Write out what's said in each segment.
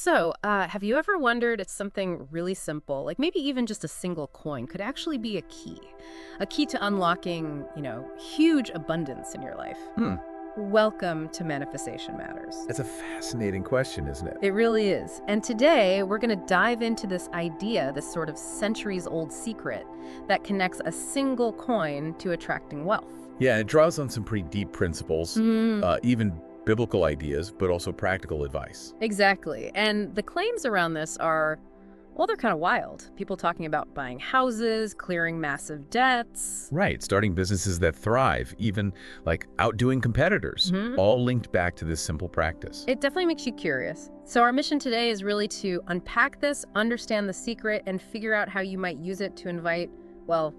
Have you ever wondered if something really simple, like maybe even just a single coin, could actually be a key? A key to unlocking, huge abundance in your life? Hmm, Welcome to Manifestation Matters. that's a fascinating question, isn't it? It really is. And today we're going to dive into this idea, this sort of centuries old secret that connects a single coin to attracting wealth. Yeah, it draws on some pretty deep principles, even biblical ideas, but also practical advice. Exactly. And the claims around this are, well, they're kind of wild. People talking about buying houses, clearing massive debts. Right, starting businesses that thrive, even like outdoing competitors, Mhm. all linked back to this simple practice. It definitely makes you curious. So our mission today is really to unpack this, understand the secret, and figure out how you might use it to invite, well,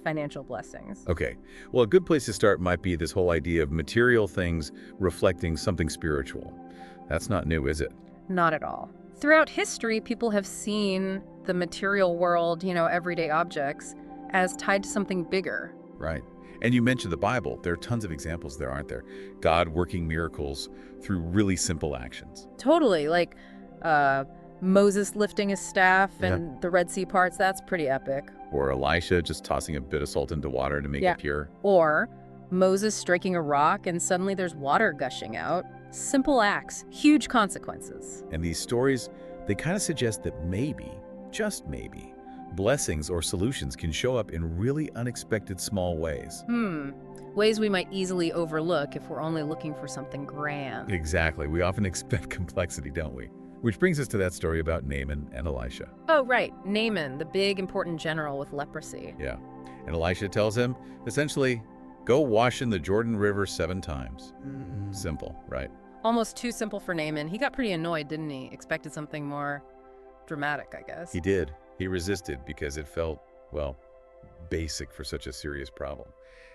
financial blessings. Okay, well, a good place to start might be this whole idea of material things reflecting something spiritual. That's not new, is it? Not at all. Throughout history, people have seen the material world, everyday objects, as tied to something bigger. Right. And you mentioned the Bible. There are tons of examples there, aren't there? God working miracles through really simple actions. Totally. Like Moses lifting his staff Yeah. and the Red Sea parts, that's pretty epic. Or Elisha just tossing a bit of salt into water to make Yeah. it pure. Or Moses striking a rock and suddenly there's water gushing out. Simple acts, huge consequences. And these stories, they kind of suggest that maybe, just maybe, blessings or solutions can show up in really unexpected small ways. Ways we might easily overlook if we're only looking for something grand. Exactly. We often expect complexity, don't we? Which brings us to that story about Naaman and Elisha. Oh, right. Naaman, the big important general with leprosy. Yeah. And Elisha tells him, essentially, go wash in the Jordan River 7 times. Simple, right? Almost too simple for Naaman. He got pretty annoyed, didn't he? Expected something more dramatic, I guess. He did. He resisted because it felt, well, basic for such a serious problem.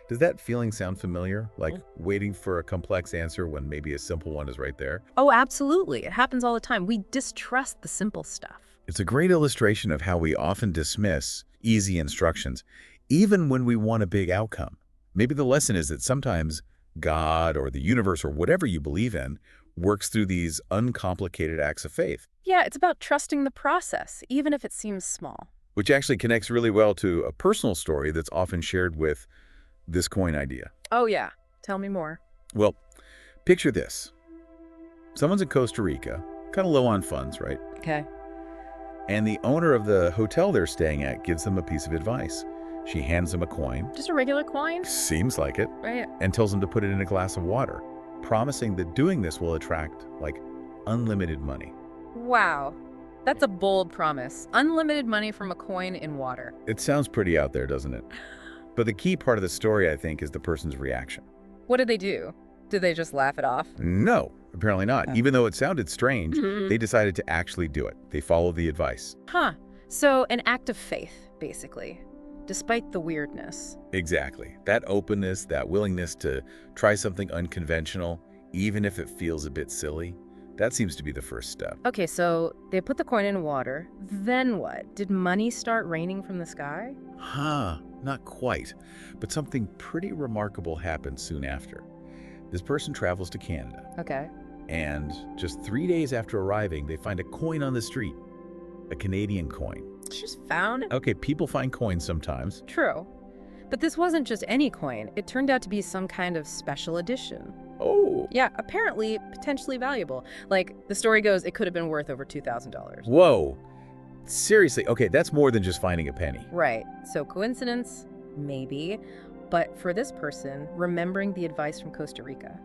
Does that feeling sound familiar? Like waiting for a complex answer when maybe a simple one is right there? Oh, absolutely. It happens all the time. We distrust the simple stuff. It's a great illustration of how we often dismiss easy instructions, even when we want a big outcome. Maybe the lesson is that sometimes God or the universe or whatever you believe in works through these uncomplicated acts of faith, Yeah, it's about trusting the process, even if it seems small. which actually connects really well to a personal story that's often shared with this coin idea. Oh, yeah. Tell me more. Well, picture this. Someone's in Costa Rica, kind of low on funds, right? Okay. And the owner of the hotel they're staying at gives them a piece of advice. She hands them a coin, Just a regular coin? seems like it, Right. and tells them to put it in a glass of water, promising that doing this will attract, like, unlimited money. Wow. That's a bold promise. Unlimited money from a coin in water. It sounds pretty out there, doesn't it? But the key part of the story, I think, is the person's reaction. What did they do? Did they just laugh it off? No, apparently not. Oh. Even though it sounded strange, Mhm. they decided to actually do it. They followed the advice. Huh. So, an act of faith, basically, despite the weirdness. Exactly. That openness, that willingness to try something unconventional, even if it feels a bit silly, that seems to be the first step. Okay, so they put the coin in water. Then what? Did money start raining from the sky? Not quite. But something pretty remarkable happened soon after. This person travels to Canada, Okay. and just 3 days after arriving, they find a coin on the street. A Canadian coin. Just found it. Okay, people find coins sometimes. True. But this wasn't just any coin. It turned out to be some kind of special edition. Oh. Yeah, apparently potentially valuable. Like, the story goes, it could have been worth over $2,000. Whoa. Seriously, okay, that's more than just finding a penny. Right. So coincidence? Maybe. But for this person, remembering the advice from Costa Rica.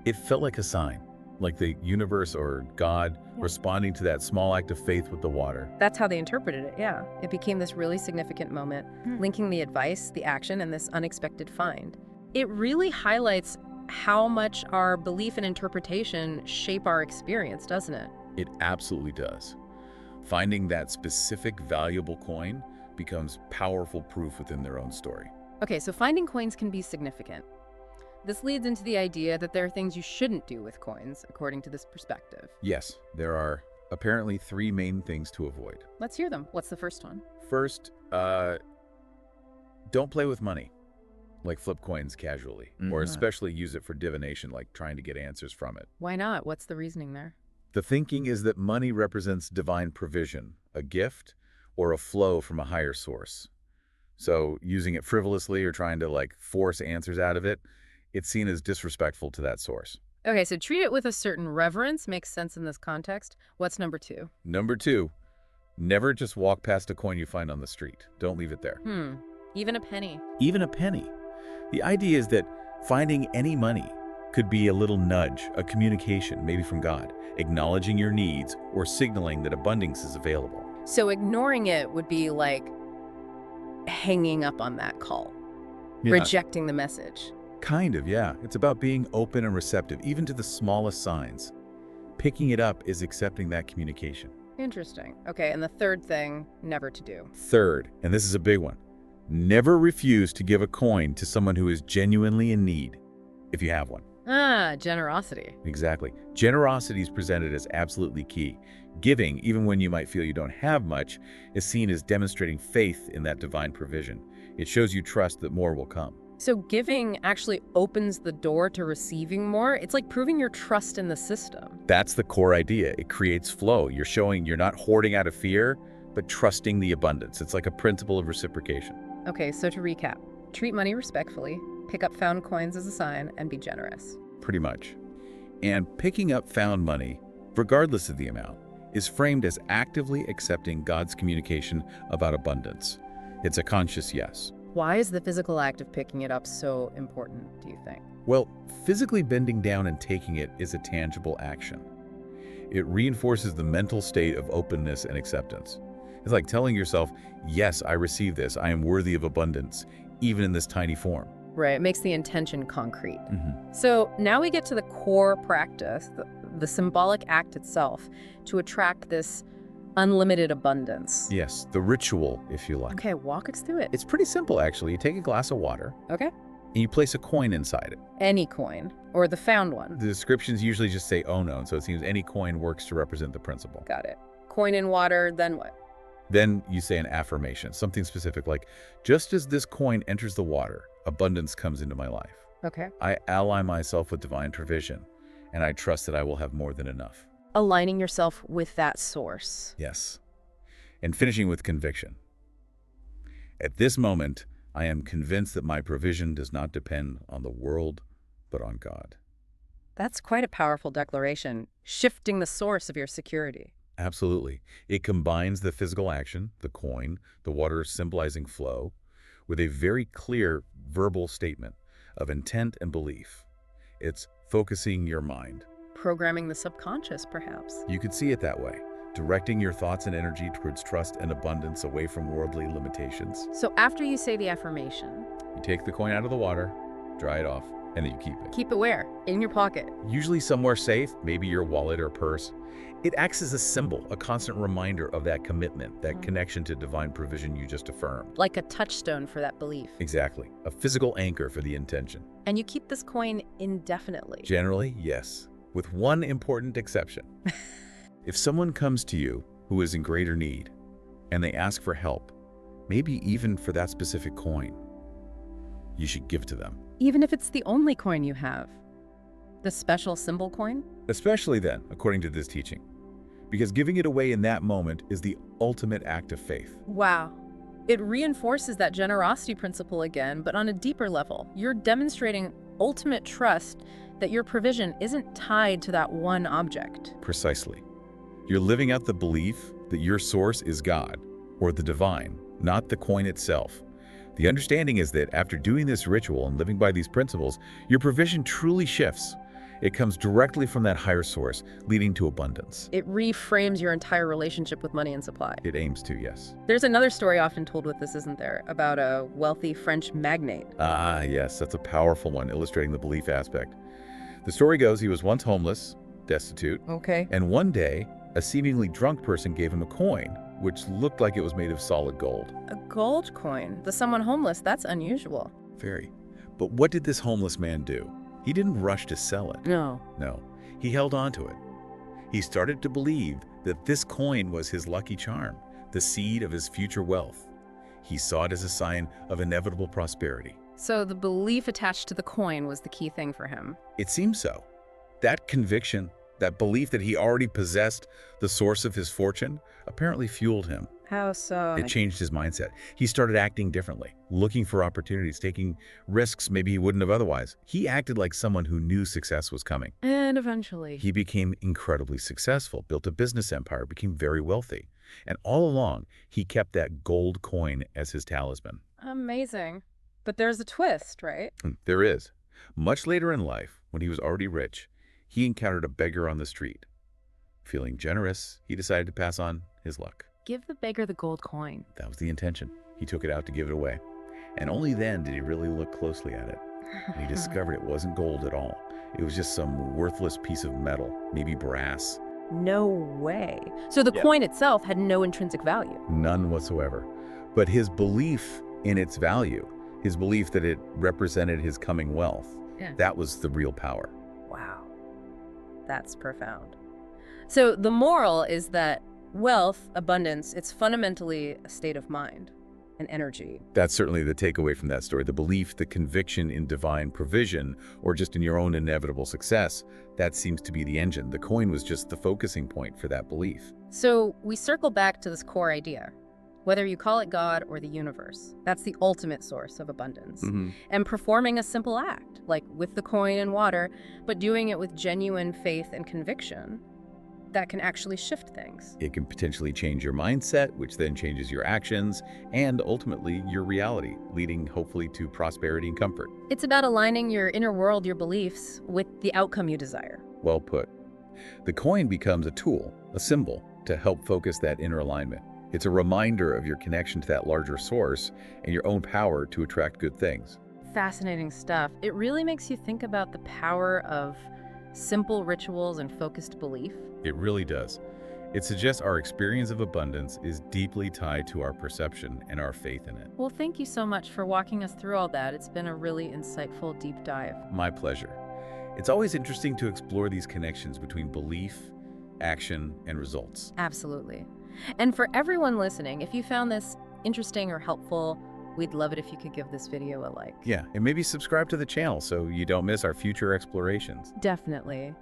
It felt like a sign, like the universe or God responding to that small act of faith with the water. That's how they interpreted it, yeah. It became this really significant moment, linking the advice, the action, and this unexpected find. It really highlights how much our belief and interpretation shape our experience, doesn't it? It absolutely does. Finding that specific valuable coin becomes powerful proof within their own story. Okay, so finding coins can be significant. This leads into the idea that there are things you shouldn't do with coins, according to this perspective. Yes, there are apparently 3 main things to avoid. Let's hear them. What's the first one? First, don't play with money, like flip coins casually, or especially use it for divination, like trying to get answers from it. Why not? What's the reasoning there? The thinking is that money represents divine provision, a gift, or a flow from a higher source. So using it frivolously or trying to force answers out of it, it's seen as disrespectful to that source. Okay, so treat it with a certain reverence makes sense in this context. What's number 2? Number 2, never just walk past a coin you find on the street. Don't leave it there. Even a penny. Even a penny. The idea is that finding any money could be a little nudge, a communication, maybe from God, acknowledging your needs or signaling that abundance is available. So ignoring it would be like hanging up on that call, Yeah. rejecting the message. Kind of, yeah. It's about being open and receptive, even to the smallest signs. Picking it up is accepting that communication. Interesting. Okay, and the third thing, never to do. Third, and this is a big one, never refuse to give a coin to someone who is genuinely in need, if you have one. Generosity. Exactly. Generosity is presented as absolutely key. Giving, even when you might feel you don't have much, is seen as demonstrating faith in that divine provision. It shows you trust that more will come. So giving actually opens the door to receiving more. It's like proving your trust in the system. That's the core idea. It creates flow. You're showing you're not hoarding out of fear, but trusting the abundance. It's like a principle of reciprocation. Okay, so to recap, treat money respectfully, pick up found coins as a sign, and be generous. Pretty much. And picking up found money, regardless of the amount, is framed as actively accepting God's communication about abundance. It's a conscious yes. Why is the physical act of picking it up so important, do you think? Well, physically bending down and taking it is a tangible action. It reinforces the mental state of openness and acceptance. It's like telling yourself, yes, I receive this. I am worthy of abundance, even in this tiny form. Right, it makes the intention concrete. So now we get to the core practice, the symbolic act itself, to attract this unlimited abundance. Yes, the ritual, if you like. Okay, walk us through it. It's pretty simple, actually. You take a glass of water, Okay. and you place a coin inside it. Any coin, or the found one. The descriptions usually just say unknown, so it seems any coin works to represent the principle. Got it. Coin in water, then what? Then you say an affirmation, something specific like, just as this coin enters the water, abundance comes into my life. Okay. I ally myself with divine provision, and I trust that I will have more than enough. Aligning yourself with that source. Yes. And finishing with conviction. At this moment, I am convinced that my provision does not depend on the world, but on God. That's quite a powerful declaration, shifting the source of your security. Absolutely. It combines the physical action, the coin, the water symbolizing flow, with a very clear verbal statement of intent and belief. It's focusing your mind. Programming the subconscious, perhaps. You could see it that way, directing your thoughts and energy towards trust and abundance away from worldly limitations. So after you say the affirmation, You take the coin out of the water, dry it off, and then you keep it. keep it where? In your pocket. Usually somewhere safe, maybe your wallet or purse. It acts as a symbol, a constant reminder of that commitment, that connection to divine provision you just affirmed. Like a touchstone for that belief. Exactly. A physical anchor for the intention. And you keep this coin indefinitely. Generally, yes, with one important exception. If someone comes to you who is in greater need, and they ask for help, maybe even for that specific coin, you should give to them. Even if it's the only coin you have. The special symbol coin? Especially then, according to this teaching. Because giving it away in that moment is the ultimate act of faith. Wow. It reinforces that generosity principle again, but on a deeper level. You're demonstrating ultimate trust that your provision isn't tied to that one object. Precisely. You're living out the belief that your source is God, or the divine, not the coin itself. The understanding is that after doing this ritual and living by these principles, your provision truly shifts. It comes directly from that higher source, leading to abundance. It reframes your entire relationship with money and supply. It aims to, yes. There's another story often told with this, isn't there? About a wealthy French magnate. Ah, yes, that's a powerful one, illustrating the belief aspect. The story goes he was once homeless, destitute, Okay. and one day, a seemingly drunk person gave him a coin, which looked like it was made of solid gold. A gold coin. To someone homeless, that's unusual. Very. But what did this homeless man do? He didn't rush to sell it. No. No, he held on to it. He started to believe that this coin was his lucky charm, the seed of his future wealth. He saw it as a sign of inevitable prosperity. So the belief attached to the coin was the key thing for him. It seems so. That conviction That belief that he already possessed the source of his fortune apparently fueled him. How so? It changed his mindset. He started acting differently, looking for opportunities, taking risks maybe he wouldn't have otherwise. He acted like someone who knew success was coming. And eventually, He became incredibly successful, built a business empire, became very wealthy. And all along, he kept that gold coin as his talisman. amazing. But there's a twist, right? There is. Much later in life, when he was already rich, he encountered a beggar on the street. Feeling generous, he decided to pass on his luck. Give the beggar the gold coin. That was the intention. He took it out to give it away. And only then did he really look closely at it. And he discovered it wasn't gold at all. It was just some worthless piece of metal, maybe brass. No way. So the coin itself had no intrinsic value. None whatsoever. But his belief in its value, his belief that it represented his coming wealth, that was the real power. Wow. That's profound. So the moral is that wealth, abundance, it's fundamentally a state of mind, an energy. That's certainly the takeaway from that story. The belief, the conviction in divine provision, or just in your own inevitable success, that seems to be the engine. The coin was just the focusing point for that belief. So we circle back to this core idea. Whether you call it God or the universe, that's the ultimate source of abundance. And performing a simple act, like with the coin and water, but doing it with genuine faith and conviction, that can actually shift things. It can potentially change your mindset, which then changes your actions, and ultimately your reality, leading hopefully to prosperity and comfort. It's about aligning your inner world, your beliefs, with the outcome you desire. Well put. The coin becomes a tool, a symbol, to help focus that inner alignment. It's a reminder of your connection to that larger source and your own power to attract good things. Fascinating stuff. It really makes you think about the power of simple rituals and focused belief. It really does. It suggests our experience of abundance is deeply tied to our perception and our faith in it. Well, thank you so much for walking us through all that. It's been a really insightful deep dive. My pleasure. It's always interesting to explore these connections between belief, action, and results. Absolutely. And for everyone listening, if you found this interesting or helpful, we'd love it if you could give this video a like. Yeah, and maybe subscribe to the channel so you don't miss our future explorations. Definitely.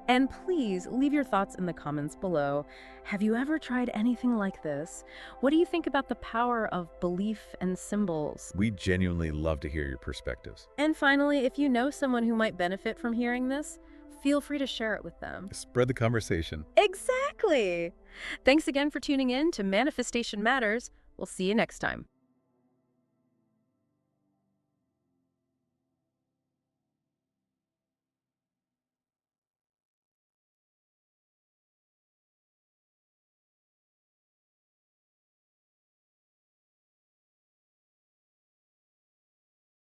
And please leave your thoughts in the comments below. Have you ever tried anything like this? What do you think about the power of belief and symbols? We genuinely love to hear your perspectives. And finally, if you know someone who might benefit from hearing this, feel free to share it with them. Spread the conversation. Exactly. Thanks again for tuning in to Manifestation Matters. We'll see you next time.